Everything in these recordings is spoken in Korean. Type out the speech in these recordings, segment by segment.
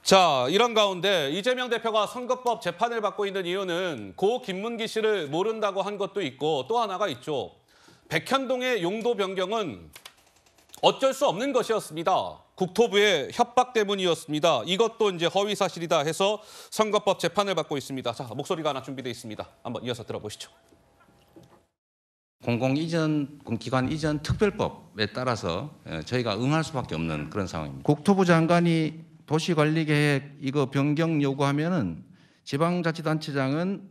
자, 이런 가운데 이재명 대표가 선거법 재판을 받고 있는 이유는 고 김문기 씨를 모른다고 한 것도 있고 또 하나가 있죠. 백현동의 용도 변경은 어쩔 수 없는 것이었습니다. 국토부의 협박 때문이었습니다. 이것도 이제 허위 사실이다 해서 선거법 재판을 받고 있습니다. 자, 목소리가 하나 준비되어 있습니다. 한번 이어서 들어보시죠. 공공기관 이전 특별법에 따라서 저희가 응할 수밖에 없는 그런 상황입니다. 국토부 장관이 도시관리계획 이거 변경 요구하면은 지방자치단체장은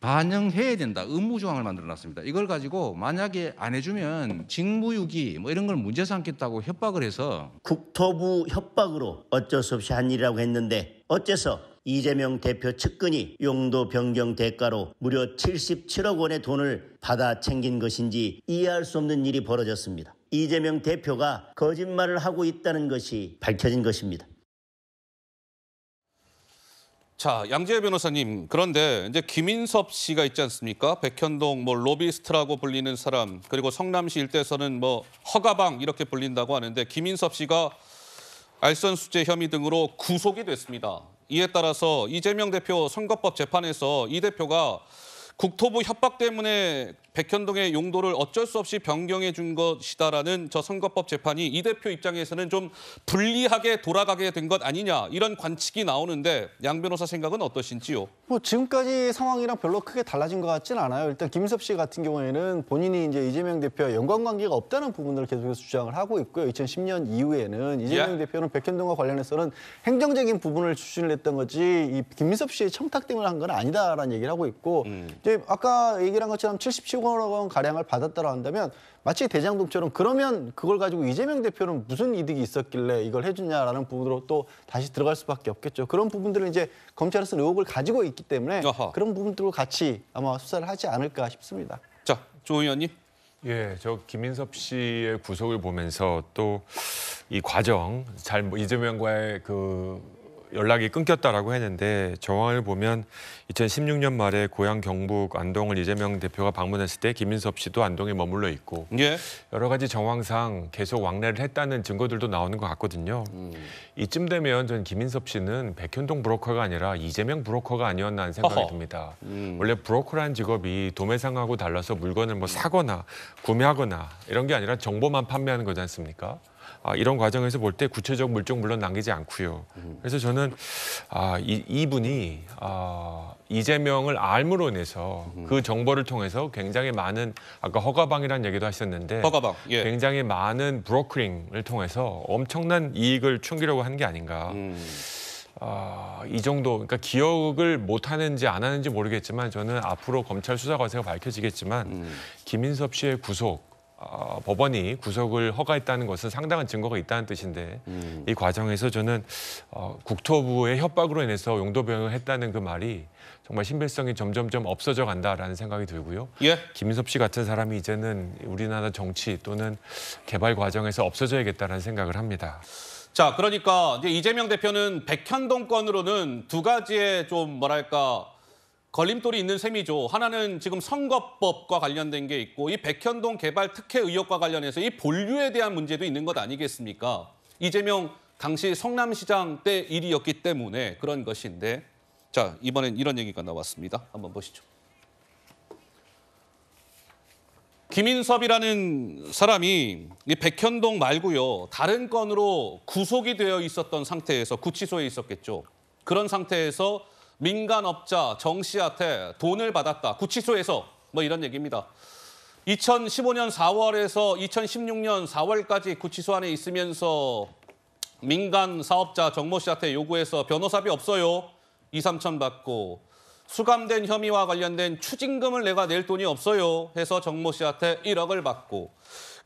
반영해야 된다. 의무조항을 만들어놨습니다. 이걸 가지고 만약에 안 해주면 직무유기 뭐 이런 걸 문제 삼겠다고 협박을 해서 국토부 협박으로 어쩔 수 없이 한 일이라고 했는데 어째서 이재명 대표 측근이 용도 변경 대가로 무려 77억 원의 돈을 받아 챙긴 것인지 이해할 수 없는 일이 벌어졌습니다. 이재명 대표가 거짓말을 하고 있다는 것이 밝혀진 것입니다. 자, 양지혜 변호사님, 그런데 이제 김인섭 씨가 있지 않습니까? 백현동 로비스트라고 불리는 사람, 그리고 성남시 일대에서는 허가방 이렇게 불린다고 하는데 김인섭 씨가 알선수재 혐의 등으로 구속이 됐습니다. 이에 따라서 이재명 대표 선거법 재판에서 이 대표가 국토부 협박 때문에 백현동의 용도를 어쩔 수 없이 변경해 준 것이다라는 저 선거법 재판이 이 대표 입장에서는 좀 불리하게 돌아가게 된 것 아니냐 이런 관측이 나오는데 양 변호사 생각은 어떠신지요? 지금까지 상황이랑 별로 크게 달라진 것 같지는 않아요. 일단 김인섭 씨 같은 경우에는 본인이 이제 이재명 대표와 연관관계가 없다는 부분을 계속해서 주장을 하고 있고요. 2010년 이후에는 이재명 대표는 백현동과 관련해서는 행정적인 부분을 추진을 했던 거지 이 김인섭 씨의 청탁 때문에 한 건 아니다라는 얘기를 하고 있고 이제 아까 얘기를 한 것처럼 77억 원 가량을 받았다고 한다면 마치 대장동처럼 그러면 그걸 가지고 이재명 대표는 무슨 이득이 있었길래 이걸 해주냐라는 부분으로 또 다시 들어갈 수밖에 없겠죠. 그런 부분들을 이제 검찰에서는 의혹을 가지고 있기 때문에 그런 부분들을 같이 아마 수사를 하지 않을까 싶습니다. 자, 조 의원님. 예, 저 김인섭 씨의 구속을 보면서 또 이 과정 이재명과의 연락이 끊겼다라고 했는데 정황을 보면 2016년 말에 고향 경북 안동을 이재명 대표가 방문했을 때 김인섭 씨도 안동에 머물러 있고 여러 가지 정황상 계속 왕래를 했다는 증거들도 나오는 것 같거든요. 이쯤 되면 전 김인섭 씨는 백현동 브로커가 아니라 이재명 브로커가 아니었나 하는 생각이 듭니다. 원래 브로커라는 직업이 도매상하고 달라서 물건을 사거나 구매하거나 이런 게 아니라 정보만 판매하는 거지 않습니까? 이런 과정에서 볼 때 구체적 물증 물론 남기지 않고요. 그래서 저는 이분이 이재명을 알므로 인해서 그 정보를 통해서 굉장히 많은 아까 허가방이라는 얘기도 하셨는데 허가방, 예. 굉장히 많은 브로커링을 통해서 엄청난 이익을 챙기려고 한 게 아닌가. 이 정도 그러니까 기억을 못 하는지 안 하는지 모르겠지만 저는 앞으로 검찰 수사 과정이 밝혀지겠지만 김인섭 씨의 구속 법원이 구속을 허가했다는 것은 상당한 증거가 있다는 뜻인데 이 과정에서 저는 국토부의 협박으로 인해서 용도 변경을 했다는 그 말이 정말 신빙성이 점점점 없어져 간다라는 생각이 들고요. 김인섭 씨 같은 사람이 이제는 우리나라 정치 또는 개발 과정에서 없어져야겠다는 생각을 합니다. 자, 그러니까 이제 이재명 대표는 백현동 건으로는 두 가지의 좀 걸림돌이 있는 셈이죠. 하나는 지금 선거법과 관련된 게 있고 이 백현동 개발 특혜 의혹과 관련해서 이 본류에 대한 문제도 있는 것 아니겠습니까? 이재명 당시 성남시장 때 일이었기 때문에 그런 것인데 자, 이번엔 이런 얘기가 나왔습니다. 한번 보시죠. 김인섭이라는 사람이 이 백현동 말고요. 다른 건으로 구속이 되어 있었던 상태에서 구치소에 있었겠죠. 그런 상태에서 민간업자 정 씨한테 돈을 받았다. 구치소에서 이런 얘기입니다. 2015년 4월에서 2016년 4월까지 구치소 안에 있으면서 민간 사업자 정모 씨한테 요구해서 변호사비 없어요. 2, 3천 받고 수감된 혐의와 관련된 추징금을 내가 낼 돈이 없어요. 해서 정모 씨한테 1억을 받고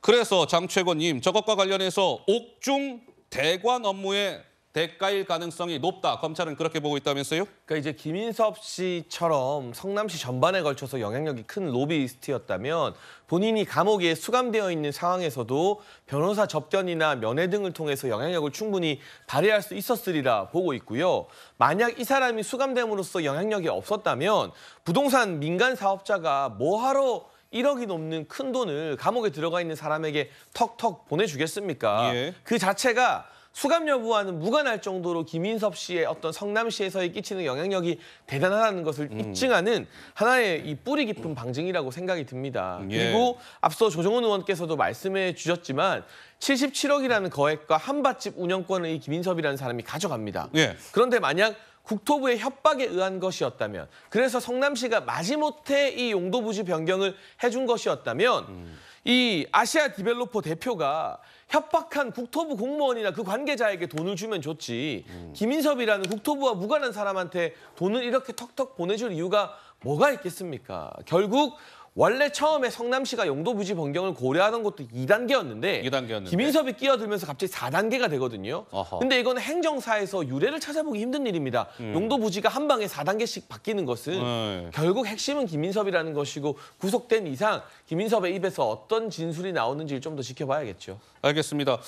그래서 장 최고님 저것과 관련해서 옥중 대관 업무에 대가일 가능성이 높다. 검찰은 그렇게 보고 있다면서요? 그러니까 이제 김인섭 씨처럼 성남시 전반에 걸쳐서 영향력이 큰 로비스트였다면 본인이 감옥에 수감되어 있는 상황에서도 변호사 접견이나 면회 등을 통해서 영향력을 충분히 발휘할 수 있었으리라 보고 있고요. 만약 이 사람이 수감됨으로써 영향력이 없었다면 부동산 민간 사업자가 뭐하러 1억이 넘는 큰 돈을 감옥에 들어가 있는 사람에게 턱턱 보내주겠습니까? 그 자체가 수감 여부와는 무관할 정도로 김인섭 씨의 어떤 성남시에서의 끼치는 영향력이 대단하다는 것을 입증하는 하나의 이 뿌리 깊은 방증이라고 생각이 듭니다. 예. 그리고 앞서 조정훈 의원께서도 말씀해 주셨지만 77억이라는 거액과 한밭집 운영권을 이 김인섭이라는 사람이 가져갑니다. 예. 그런데 만약 국토부의 협박에 의한 것이었다면, 그래서 성남시가 마지못해 이 용도 부지 변경을 해준 것이었다면 이 아시아 디벨로퍼 대표가 협박한 국토부 공무원이나 그 관계자에게 돈을 주면 좋지 김인섭이라는 국토부와 무관한 사람한테 돈을 이렇게 턱턱 보내줄 이유가 뭐가 있겠습니까? 결국 원래 처음에 성남시가 용도 부지 변경을 고려하던 것도 2단계였는데 2단계였는데. 김인섭이 끼어들면서 갑자기 4단계가 되거든요. 어허. 근데 이건 행정사에서 유례를 찾아보기 힘든 일입니다. 용도 부지가 한 방에 4단계씩 바뀌는 것은 결국 핵심은 김인섭이라는 것이고, 구속된 이상 김인섭의 입에서 어떤 진술이 나오는지를 좀 더 지켜봐야겠죠. 알겠습니다.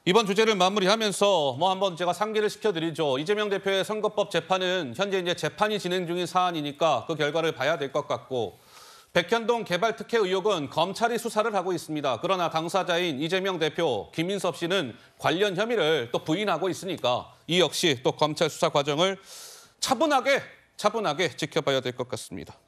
이번 주제를 마무리하면서 한번 제가 상기를 시켜드리죠. 이재명 대표의 선거법 재판은 현재 이제 재판이 진행 중인 사안이니까 그 결과를 봐야 될 것 같고, 백현동 개발 특혜 의혹은 검찰이 수사를 하고 있습니다. 그러나 당사자인 이재명 대표, 김인섭 씨는 관련 혐의를 또 부인하고 있으니까 이 역시 또 검찰 수사 과정을 차분하게 지켜봐야 될 것 같습니다.